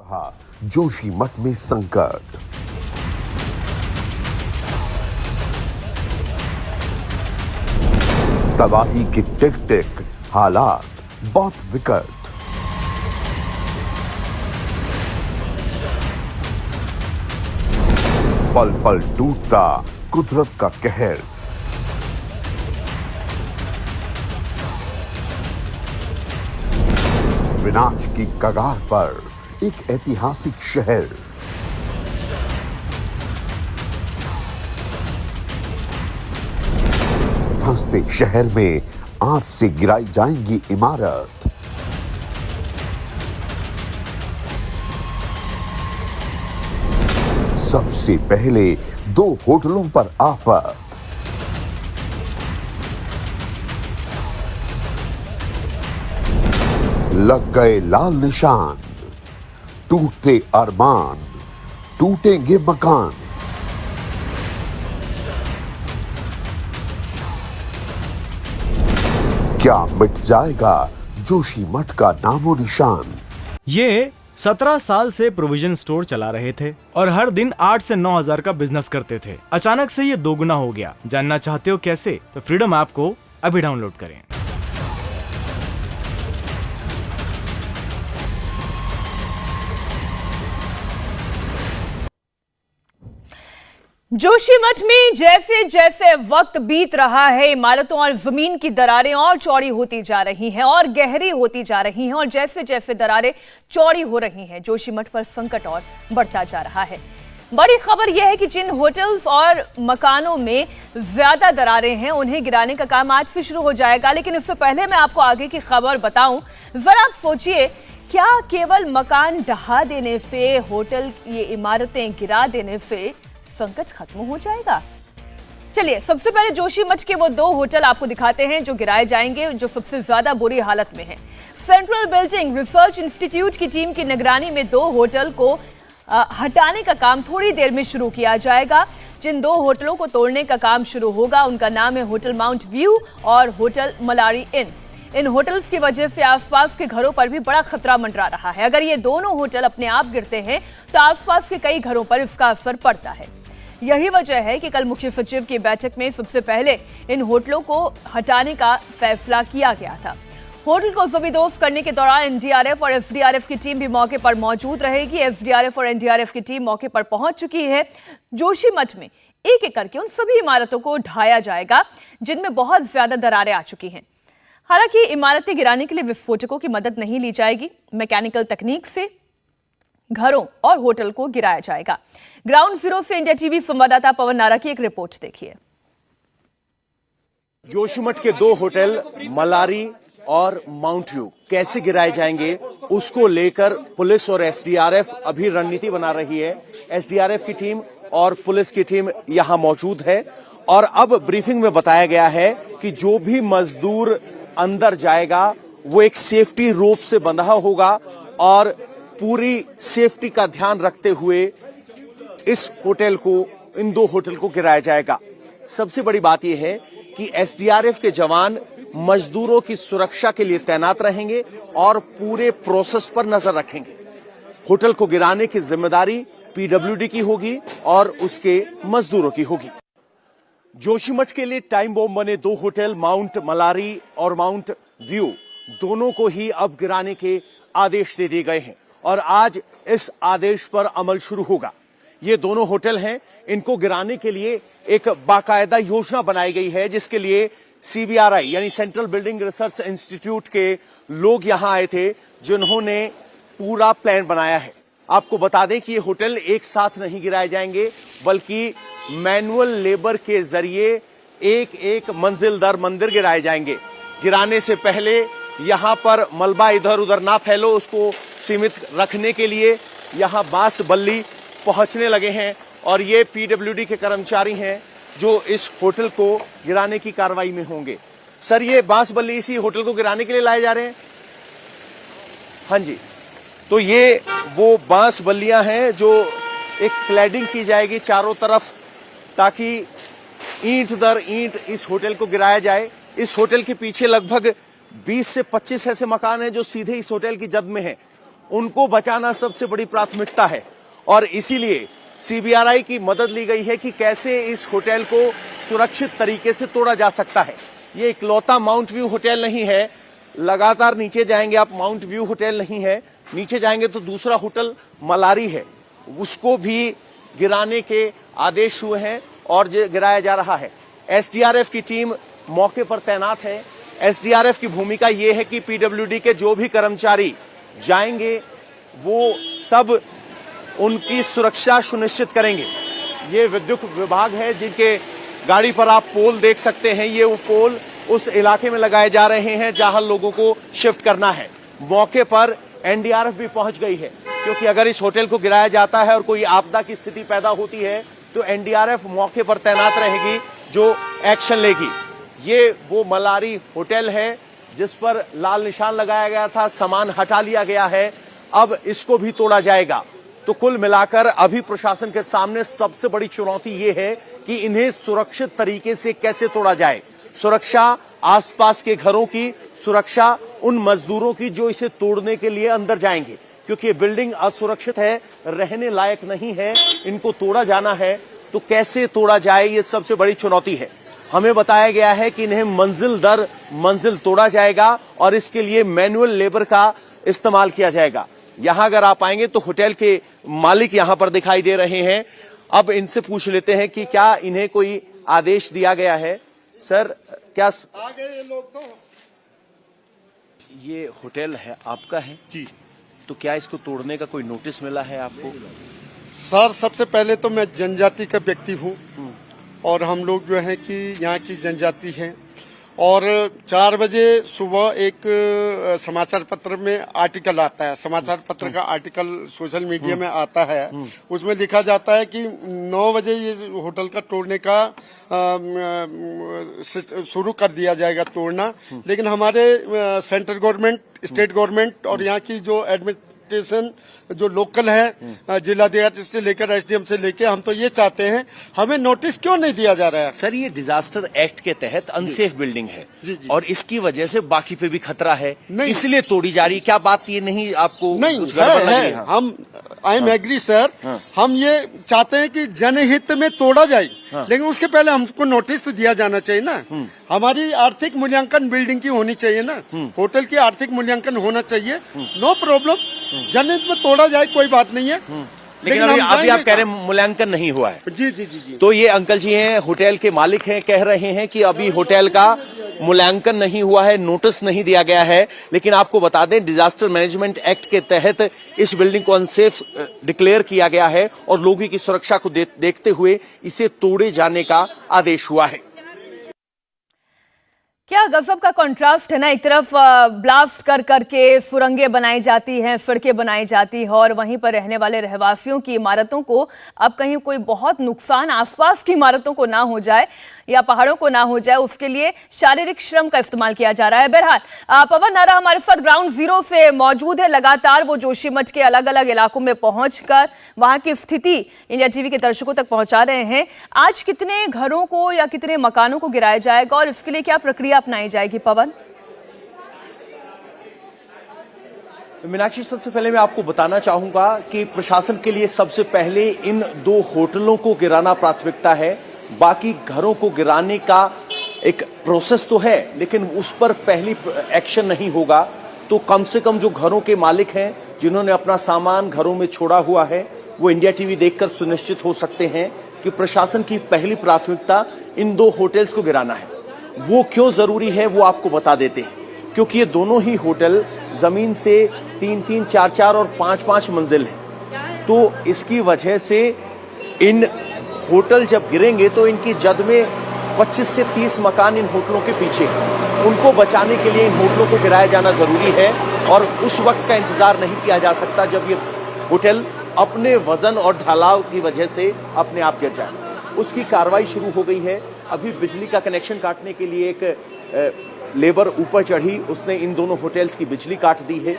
रहा जोशीमठ में संकट। तबाही की टिक टिक, हालात बहुत विकट। पल पल टूटता कुदरत का कहर। विनाश की कगार पर एक ऐतिहासिक शहर। धंसते शहर में आज से गिराई जाएंगी इमारत। सबसे पहले 2 होटलों पर आफत। लग गए लाल निशान, टूटते अरमान, टूटेंगे मकान। क्या मिट जाएगा जोशीमठ का नामो निशान। ये 17 साल से प्रोविजन स्टोर चला रहे थे और हर दिन 8 से 9 हजार का बिजनेस करते थे। अचानक से ये दोगुना हो गया। जानना चाहते हो कैसे? तो फ्रीडम ऐप को अभी डाउनलोड करें। जोशीमठ में जैसे जैसे वक्त बीत रहा है, इमारतों और जमीन की दरारें और चौड़ी होती जा रही हैं और गहरी होती जा रही हैं और जैसे जैसे दरारें चौड़ी हो रही हैं, जोशीमठ पर संकट और बढ़ता जा रहा है। बड़ी खबर यह है कि जिन होटल्स और मकानों में ज्यादा दरारें हैं, उन्हें गिराने का काम आज से शुरू हो जाएगा। लेकिन इससे पहले मैं आपको आगे की खबर बताऊं, जरा आप सोचिए, क्या केवल मकान ढहा देने से, होटल, ये इमारतें गिरा देने से संकट खत्म हो जाएगा? चलिए सबसे पहले जोशीमठ के वो 2 होटल आपको दिखाते हैं जो गिराए जाएंगे, जो सबसे ज्यादा बुरी हालत में हैं। सेंट्रल बिल्डिंग रिसर्च इंस्टीट्यूट की टीम की निगरानी में 2 होटल को हटाने का काम थोड़ी देर में शुरू किया जाएगा। जिन 2 होटलों को तोड़ने का काम शुरू होगा, उनका नाम है होटल माउंट व्यू और होटल मलारी इन। इन होटल्स की वजह से आसपास के घरों पर भी बड़ा खतरा मंडरा रहा है। अगर ये दोनों होटल अपने आप गिरते हैं तो आसपास के कई घरों पर इसका असर पड़ता है। यही वजह है कि कल मुख्य सचिव की बैठक में सबसे पहले इन होटलों को हटाने का फैसला किया गया था। होटल को जमींदोज करने के दौरान एनडीआरएफ और एसडीआरएफ की टीम भी मौके पर मौजूद रहेगी। एसडीआरएफ और एनडीआरएफ की टीम मौके पर पहुंच चुकी है। जोशीमठ में एक एक करके उन सभी इमारतों को ढाया जाएगा जिनमें बहुत ज्यादा दरारें आ चुकी हैं। हालांकि इमारतें गिराने के लिए विस्फोटकों की मदद नहीं ली जाएगी, मैकेनिकल तकनीक से घरों और होटल को गिराया जाएगा। ग्राउंड जीरो से इंडिया टीवी संवाददाता पवन नारा की एक रिपोर्ट देखिए। जोशीमठ के 2 होटल मलारी और माउंट व्यू कैसे गिराए जाएंगे, उसको लेकर पुलिस और एसडीआरएफ अभी रणनीति बना रही है। एसडीआरएफ की टीम और पुलिस की टीम यहां मौजूद है और अब ब्रीफिंग में बताया गया है कि जो भी मजदूर अंदर जाएगा वो एक सेफ्टी रोप से बंधा होगा और पूरी सेफ्टी का ध्यान रखते हुए इस होटल को, इन 2 होटल को गिराया जाएगा। सबसे बड़ी बात यह है कि एसडीआरएफ के जवान मजदूरों की सुरक्षा के लिए तैनात रहेंगे और पूरे प्रोसेस पर नजर रखेंगे। होटल को गिराने की जिम्मेदारी पीडब्ल्यूडी की होगी और उसके मजदूरों की होगी। जोशीमठ के लिए टाइम बॉम्ब बने 2 होटल माउंट मलारी और माउंट व्यू, दोनों को ही अब गिराने के आदेश दे दिए गए हैं और आज इस आदेश पर अमल शुरू होगा। ये दोनों होटल हैं, इनको गिराने के लिए एक बाकायदा योजना बनाई गई है, जिसके लिए सीबीआरआई यानी सेंट्रल बिल्डिंग रिसर्च इंस्टीट्यूट के लोग यहां आए थे, जिन्होंने पूरा प्लान बनाया है। आपको बता दें कि ये होटल एक साथ नहीं गिराए जाएंगे, बल्कि मैनुअल लेबर के जरिए एक एक मंजिल दर मंजिल गिराए जाएंगे। गिराने से पहले यहां पर मलबा इधर उधर ना फैलो, उसको सीमित रखने के लिए यहां बांस बल्ली पहुंचने लगे हैं और ये पीडब्ल्यूडी के कर्मचारी हैं जो इस होटल को गिराने की कार्रवाई में होंगे। सर, ये बांस बल्ली इसी होटल को गिराने के लिए लाए जा रहे हैं? हाँ जी, तो ये वो बांस बल्लियां हैं जो एक क्लैडिंग की जाएगी चारों तरफ, ताकि ईंट दर ईंट इस होटल को गिराया जाए। इस होटल के पीछे लगभग 20 से 25 ऐसे मकान हैं जो सीधे इस होटल की जद में हैं उनको बचाना सबसे बड़ी प्राथमिकता है और इसीलिए सीबीआरआई की मदद ली गई है कि कैसे इस होटल को सुरक्षित तरीके से तोड़ा जा सकता है। ये इकलौता माउंट व्यू होटल नहीं है, लगातार नीचे जाएंगे आप, माउंट व्यू होटल नहीं है, नीचे जाएंगे तो दूसरा होटल मलारी है, उसको भी गिराने के आदेश हुए हैं और गिराया जा रहा है। एसडीआरएफ की टीम मौके पर तैनात है। एसडीआरएफ की भूमिका ये है कि पीडब्ल्यूडी के जो भी कर्मचारी जाएंगे वो सब उनकी सुरक्षा सुनिश्चित करेंगे। ये विद्युत विभाग है जिनके गाड़ी पर आप पोल देख सकते हैं, ये वो पोल उस इलाके में लगाए जा रहे हैं जहां लोगों को शिफ्ट करना है। मौके पर एनडीआरएफ भी पहुंच गई है क्योंकि अगर इस होटल को गिराया जाता है और कोई आपदा की स्थिति पैदा होती है तो एनडीआरएफ मौके पर तैनात रहेगी जो एक्शन लेगी। ये वो मलारी होटल है जिस पर लाल निशान लगाया गया था, सामान हटा लिया गया है, अब इसको भी तोड़ा जाएगा। तो कुल मिलाकर अभी प्रशासन के सामने सबसे बड़ी चुनौती ये है कि इन्हें सुरक्षित तरीके से कैसे तोड़ा जाए। सुरक्षा आसपास के घरों की, सुरक्षा उन मजदूरों की जो इसे तोड़ने के लिए अंदर जाएंगे, क्योंकि ये बिल्डिंग असुरक्षित है, रहने लायक नहीं है, इनको तोड़ा जाना है। तो कैसे तोड़ा जाए ये सबसे बड़ी चुनौती है। हमें बताया गया है कि इन्हें मंजिल दर मंजिल तोड़ा जाएगा और इसके लिए मैनुअल लेबर का इस्तेमाल किया जाएगा। यहां अगर आप आएंगे तो होटल के मालिक यहां पर दिखाई दे रहे हैं। अब इनसे पूछ लेते हैं कि क्या इन्हें कोई आदेश दिया गया है। सर, क्या आ गए ये लोग? तो ये होटल है आपका है जी, तो क्या इसको तोड़ने का कोई नोटिस मिला है आपको? सर सबसे पहले तो मैं जनजाति का व्यक्ति हूँ और हम लोग जो है कि यहाँ की जनजाति हैं और 4 बजे सुबह एक समाचार पत्र में आर्टिकल आता है, समाचार पत्र का आर्टिकल सोशल मीडिया में आता है, उसमें लिखा जाता है कि 9 बजे ये होटल का तोड़ने का शुरू कर दिया जाएगा तोड़ना। लेकिन हमारे सेंट्रल गवर्नमेंट, स्टेट गवर्नमेंट और यहाँ की जो एडमिनिस्ट्रेशन जो लोकल है, जिलाधिकारी से लेकर एसडीएम से लेकर, हम तो ये चाहते हैं हमें नोटिस क्यों नहीं दिया जा रहा है। सर, ये डिजास्टर एक्ट के तहत अनसेफ बिल्डिंग है जी। और इसकी वजह से बाकी पे भी खतरा है, नहीं, इसलिए तोड़ी जा रही। क्या बात ये नहीं आपको नहीं कुछ गड़बड़ लग रही है? हम आई एम एग्री सर, हम ये चाहते हैं कि जनहित में तोड़ा जाए, लेकिन उसके पहले हमको नोटिस तो दिया जाना चाहिए ना। हमारी आर्थिक मूल्यांकन बिल्डिंग की होनी चाहिए ना, होटल की आर्थिक मूल्यांकन होना चाहिए। नो प्रॉब्लम, जनहित में तोड़ा जाए, कोई बात नहीं है। लेकिन अभी आप कह रहे हैं मूल्यांकन नहीं हुआ है। जी जी जी जी। तो ये अंकल जी हैं, होटल के मालिक हैं, कह रहे हैं कि अभी होटल का मूल्यांकन नहीं हुआ है, नोटिस नहीं दिया गया है। लेकिन आपको बता दें, डिजास्टर मैनेजमेंट एक्ट के तहत इस बिल्डिंग को अनसेफ डिक्लेयर किया गया है और लोगों की सुरक्षा को देखते हुए इसे तोड़े जाने का आदेश हुआ है। क्या गजब का कंट्रास्ट है ना, एक तरफ ब्लास्ट कर करके सुरंगें बनाई जाती हैं, सड़कें बनाई जाती हैं और वहीं पर रहने वाले रहवासियों की इमारतों को अब कहीं कोई बहुत नुकसान आसपास की इमारतों को ना हो जाए या पहाड़ों को ना हो जाए, उसके लिए शारीरिक श्रम का इस्तेमाल किया जा रहा है। बहरहाल पवन नारा हमारे साथ ग्राउंड जीरो से मौजूद है, लगातार वो जोशीमठ के अलग अलग इलाकों में पहुंचकर वहां की स्थिति इंडिया टीवी के दर्शकों तक पहुंचा रहे हैं। आज कितने घरों को या कितने मकानों को गिराया जाएगा और इसके लिए क्या प्रक्रिया अपनाई जाएगी? पवन। मीनाक्षी, सबसे पहले मैं आपको बताना चाहूंगा कि प्रशासन के लिए सबसे पहले इन 2 होटलों को गिराना प्राथमिकता है। बाकी घरों को गिराने का एक प्रोसेस तो है, लेकिन उस पर पहली एक्शन नहीं होगा तो कम से कम जो घरों के मालिक हैं, जिन्होंने अपना सामान घरों में छोड़ा हुआ है, वो इंडिया टीवी देखकर सुनिश्चित हो सकते हैं कि प्रशासन की पहली प्राथमिकता इन 2 होटल्स को गिराना है। वो क्यों जरूरी है वो आपको बता देते हैं, क्योंकि ये दोनों ही होटल जमीन से 3-3, 4-4 और 5-5 मंजिल हैं। तो इसकी वजह से इन होटल जब गिरेंगे तो इनकी जद में 25 से 30 मकान इन होटलों के पीछे हैं। उनको बचाने के लिए इन होटलों को गिराया जाना जरूरी है और उस वक्त का इंतजार नहीं किया जा सकता जब ये होटल अपने वजन और ढलाव की वजह से अपने आप गिर जाए। उसकी कार्रवाई शुरू हो गई है। अभी बिजली का कनेक्शन काटने के लिए एक लेबर ऊपर चढ़ी, उसने इन दोनों होटल्स की बिजली काट दी है।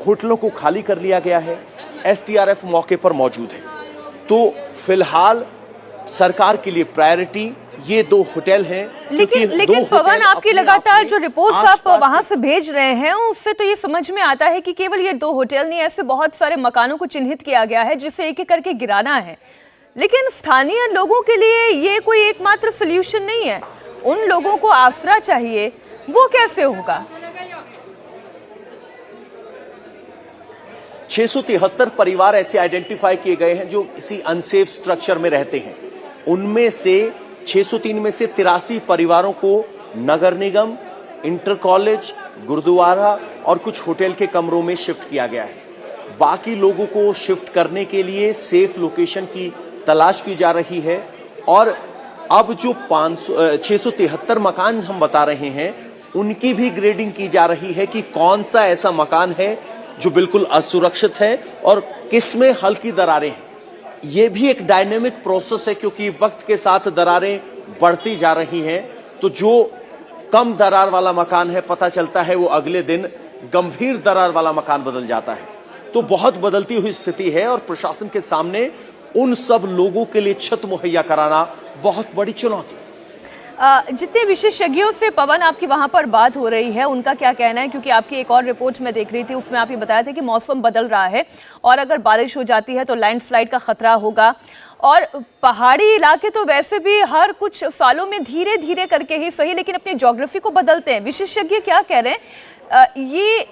होटलों को खाली कर लिया गया है। एसडीआरएफ मौके पर मौजूद है। तो फिलहाल सरकार के लिए प्रायोरिटी ये 2 होटल हैं। लेकिन पवन, आपकी लगातार जो रिपोर्ट्स आप वहां से भेज रहे हैं उससे तो ये समझ में आता है कि केवल ये 2 होटल नहीं, ऐसे बहुत सारे मकानों को चिन्हित किया गया है जिसे एक एक करके गिराना है। लेकिन स्थानीय लोगों के लिए ये कोई एकमात्र सोल्यूशन नहीं है, उन लोगों को आसरा चाहिए, वो कैसे होगा? 673 परिवार ऐसे आइडेंटिफाई किए गए हैं जो किसी अनसेफ स्ट्रक्चर में रहते हैं। उनमें से 603 में से 83 परिवारों को नगर निगम, इंटर कॉलेज, गुरुद्वारा और कुछ होटल के कमरों में शिफ्ट किया गया है। बाकी लोगों को शिफ्ट करने के लिए सेफ लोकेशन की तलाश की जा रही है। और अब जो 673 मकान हम बता रहे हैं उनकी भी ग्रेडिंग की जा रही है कि कौन सा ऐसा मकान है जो बिल्कुल असुरक्षित है और किसमें हल्की दरारें हैं। ये भी एक डायनेमिक प्रोसेस है क्योंकि वक्त के साथ दरारें बढ़ती जा रही हैं। तो जो कम दरार वाला मकान है, पता चलता है वो अगले दिन गंभीर दरार वाला मकान बदल जाता है। तो बहुत बदलती हुई स्थिति है और प्रशासन के सामने उन सब लोगों के लिए छत मुहैया कराना बहुत बड़ी चुनौती। जितने विशेषज्ञों से पवन आपकी वहां पर बात हो रही है उनका क्या कहना है, क्योंकि आपकी एक और रिपोर्ट में देख रही थी उसमें आप ये बताया था कि मौसम बदल रहा है और अगर बारिश हो जाती है तो लैंडस्लाइड का खतरा होगा। और पहाड़ी इलाके तो वैसे भी हर कुछ सालों में धीरे धीरे करके ही सही लेकिन अपनी ज्योग्राफी को बदलते हैं। विशेषज्ञ क्या कह रहे हैं, ये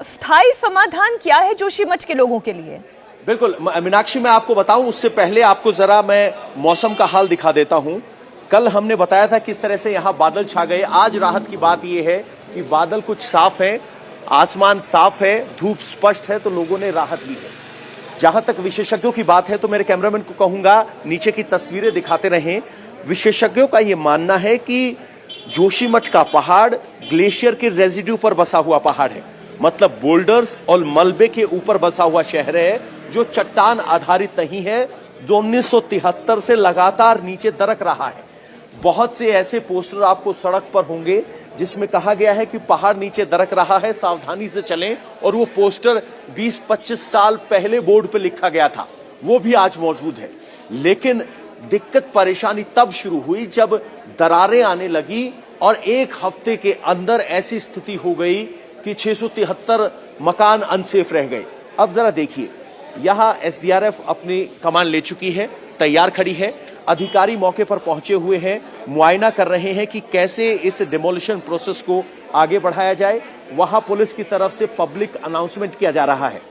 स्थायी समाधान क्या है जोशीमठ के लोगों के लिए? बिल्कुल मीनाक्षी, मैं आपको बताऊं उससे पहले आपको जरा मैं मौसम का हाल दिखा देता हूं। कल हमने बताया था किस तरह से यहां बादल छा गए। आज राहत की बात यह है कि बादल कुछ साफ है, आसमान साफ है, धूप स्पष्ट है, तो लोगों ने राहत ली है। जहां तक विशेषज्ञों की बात है तो मेरे कैमरामैन को कहूंगा नीचे की तस्वीरें दिखाते रहें। विशेषज्ञों का यह मानना है कि जोशीमठ का पहाड़ ग्लेशियर के रेजिड्यू पर बसा हुआ पहाड़ है, मतलब बोल्डर्स और मलबे के ऊपर बसा हुआ शहर है जो चट्टान आधारित नहीं है, जो 1973 से लगातार नीचे दरक रहा है। बहुत से ऐसे पोस्टर आपको सड़क पर होंगे जिसमें कहा गया है कि पहाड़ नीचे दरक रहा है, सावधानी से चलें, और वो पोस्टर 20-25 साल पहले बोर्ड पे लिखा गया था, वो भी आज मौजूद है। लेकिन दिक्कत परेशानी तब शुरू हुई जब दरारें आने लगी और एक हफ्ते के अंदर ऐसी स्थिति हो गई कि 673 मकान अनसेफ रह गए। अब जरा देखिए, यहां एसडीआरएफ अपनी कमान ले चुकी है, तैयार खड़ी है, अधिकारी मौके पर पहुंचे हुए हैं, मुआयना कर रहे हैं कि कैसे इस डिमोलिशन प्रोसेस को आगे बढ़ाया जाए। वहां पुलिस की तरफ से पब्लिक अनाउंसमेंट किया जा रहा है।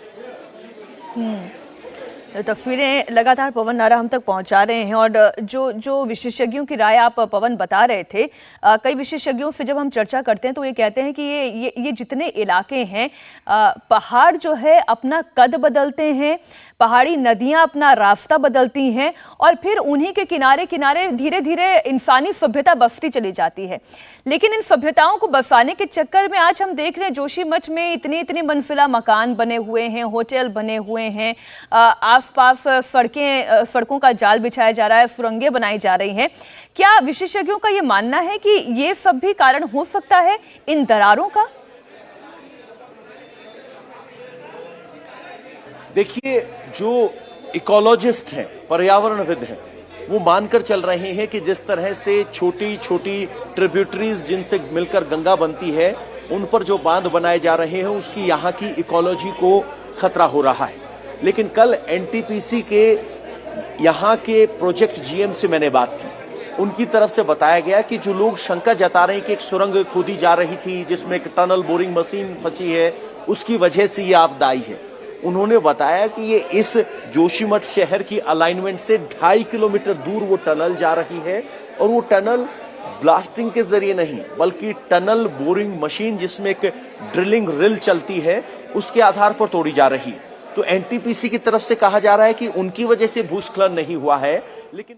तस्वीरें लगातार पवन नारा हम तक पहुंचा रहे हैं और जो विशेषज्ञों की राय आप पवन बता रहे थे, कई विशेषज्ञों से जब हम चर्चा करते हैं तो ये कहते हैं कि ये जितने इलाके हैं, पहाड़ जो है अपना कद बदलते हैं, पहाड़ी नदियां अपना रास्ता बदलती हैं और फिर उन्हीं के किनारे किनारे धीरे धीरे इंसानी सभ्यता बसती चली जाती है। लेकिन इन सभ्यताओं को बसाने के चक्कर में आज हम देख रहे हैं जोशीमठ में इतनी मंजिला मकान बने हुए हैं, होटल बने हुए हैं, आसपास सड़कों का जाल बिछाया जा रहा है, सुरंगें बनाई जा रही हैं। क्या विशेषज्ञों का यह मानना है कि ये सब भी कारण हो सकता है इन दरारों का? देखिए, जो इकोलॉजिस्ट हैं, पर्यावरणविद हैं, वो मानकर चल रहे हैं कि जिस तरह से छोटी छोटी ट्रिब्यूटरीज जिनसे मिलकर गंगा बनती है, उन पर जो बांध बनाए जा रहे हैं उसकी यहाँ की इकोलॉजी को खतरा हो रहा है। लेकिन कल एनटीपीसी के यहाँ के प्रोजेक्ट जीएम से मैंने बात की, उनकी तरफ से बताया गया कि जो लोग शंका जता रहे हैं कि एक सुरंग खोदी जा रही थी जिसमें एक टनल बोरिंग मशीन फंसी है, उसकी वजह से ये आपदा आई है। उन्होंने बताया कि ये इस जोशीमठ शहर की अलाइनमेंट से 2.5 किलोमीटर दूर वो टनल जा रही है और वो टनल ब्लास्टिंग के जरिए नहीं बल्कि टनल बोरिंग मशीन जिसमें एक ड्रिलिंग रिल चलती है उसके आधार पर तोड़ी जा रही है। तो एनटीपीसी की तरफ से कहा जा रहा है कि उनकी वजह से भूस्खलन नहीं हुआ है, लेकिन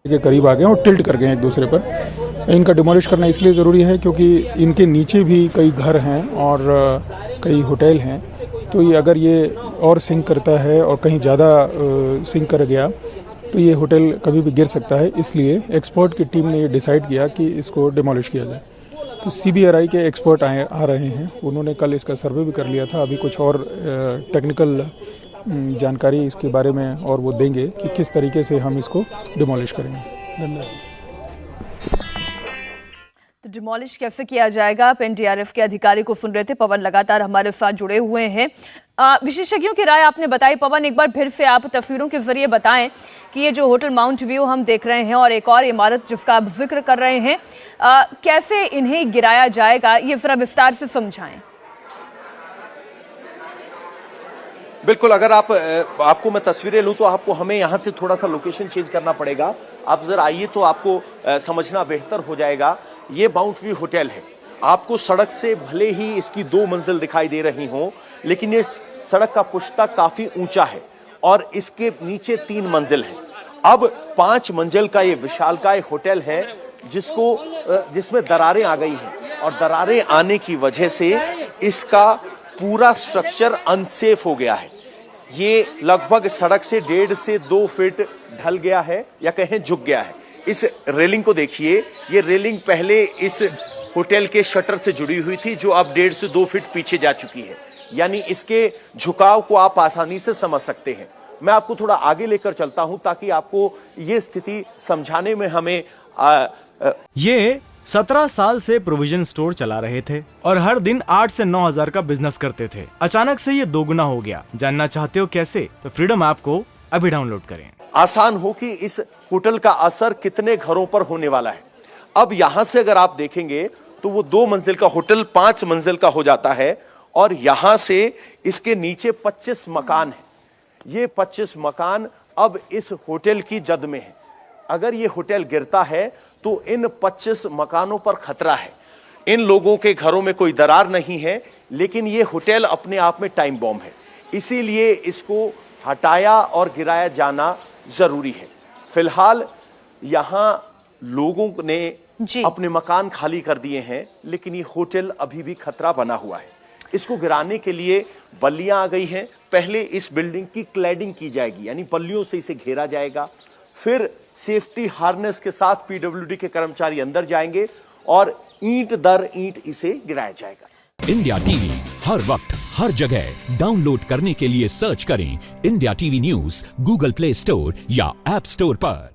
के करीब आ गए और टिल्ट कर गए एक दूसरे पर। इनका डिमोलिश करना इसलिए ज़रूरी है क्योंकि इनके नीचे भी कई घर हैं और कई होटल हैं, तो ये अगर ये और सिंक करता है और कहीं ज़्यादा सिंक कर गया तो ये होटल कभी भी गिर सकता है। इसलिए एक्सपर्ट की टीम ने ये डिसाइड किया कि इसको डिमोलिश किया जाए। तो सीबीआरआई के एक्सपर्ट आ रहे हैं, उन्होंने कल इसका सर्वे भी कर लिया था। अभी कुछ और टेक्निकल जानकारी इसके बारे में और वो देंगे कि किस तरीके से हम इसको डिमोलिश करेंगे। धन्यवाद। तो डिमोलिश कैसे किया जाएगा, आप एनडीआरएफ के अधिकारी को सुन रहे थे। पवन लगातार हमारे साथ जुड़े हुए हैं। विशेषज्ञों की राय आपने बताई। पवन, एक बार फिर से आप तस्वीरों के जरिए बताएं कि ये जो होटल माउंट व्यू हम देख रहे हैं और एक और इमारत जिसका आप जिक्र कर रहे हैं, कैसे इन्हें गिराया जाएगा, ये जरा विस्तार से समझाएं। बिल्कुल, अगर आपको मैं तस्वीरें लूं तो हमें यहां से थोड़ा सा लोकेशन चेंज करना पड़ेगा। आप जरा आइए तो आपको समझना बेहतर हो जाएगा। ये माउंट व्यू होटल है। आपको सड़क से भले ही इसकी 2 मंजिल दिखाई दे रही हों, लेकिन ये सड़क का पुश्ता काफी ऊंचा है और इसके नीचे 3 मंजिल है। अब 5 मंजिल का ये विशालकाय होटल है जिसमें दरारें आ गई हैं और दरारें आने की वजह से इसका पूरा स्ट्रक्चर अनसेफ हो गया है। ये लगभग सड़क से 1.5 से 2 फीट ढल गया है या कहें झुक गया है। इस रेलिंग को देखिए, ये रेलिंग पहले इस होटल के शटर से जुड़ी हुई थी जो अब 1.5 से 2 फीट पीछे जा चुकी है, यानी इसके झुकाव को आप आसानी से समझ सकते हैं। मैं आपको थोड़ा आगे लेकर चलता हूं ताकि आपको ये स्थिति समझाने में हमें ये 17 साल से प्रोविजन स्टोर चला रहे थे और हर दिन 8 से 9 हजार का बिजनेस करते थे। अचानक से ये दोगुना हो गया। जानना चाहते हो कैसे? तो फ्रीडम ऐप को अभी डाउनलोड करें। आसान हो कि इस होटल का असर कितने घरों पर होने वाला है। अब यहां से अगर आप देखेंगे तो वो 2 मंजिल का होटल 5 मंजिल का हो जाता है और यहां से इसके नीचे 25 मकान है। ये 25 मकान अब इस होटल की जद में है। अगर ये होटल गिरता है तो इन 25 मकानों पर खतरा है। इन लोगों के घरों में कोई दरार नहीं है, लेकिन ये होटल अपने आप में टाइम बॉम्ब है। इसीलिए इसको हटाया और गिराया जाना जरूरी है। फिलहाल यहां लोगों ने अपने मकान खाली कर दिए हैं, लेकिन ये होटल अभी भी खतरा बना हुआ है। इसको गिराने के लिए बल्लियां आ गई हैं। पहले इस बिल्डिंग की क्लैडिंग की जाएगी, यानी बल्लियों से इसे घेरा जाएगा। फिर सेफ्टी हार्नेस के साथ पीडब्ल्यूडी के कर्मचारी अंदर जाएंगे और ईंट दर ईंट इसे गिराया जाएगा। इंडिया टीवी हर वक्त हर जगह डाउनलोड करने के लिए सर्च करें India TV news Google play store या ऐप स्टोर पर।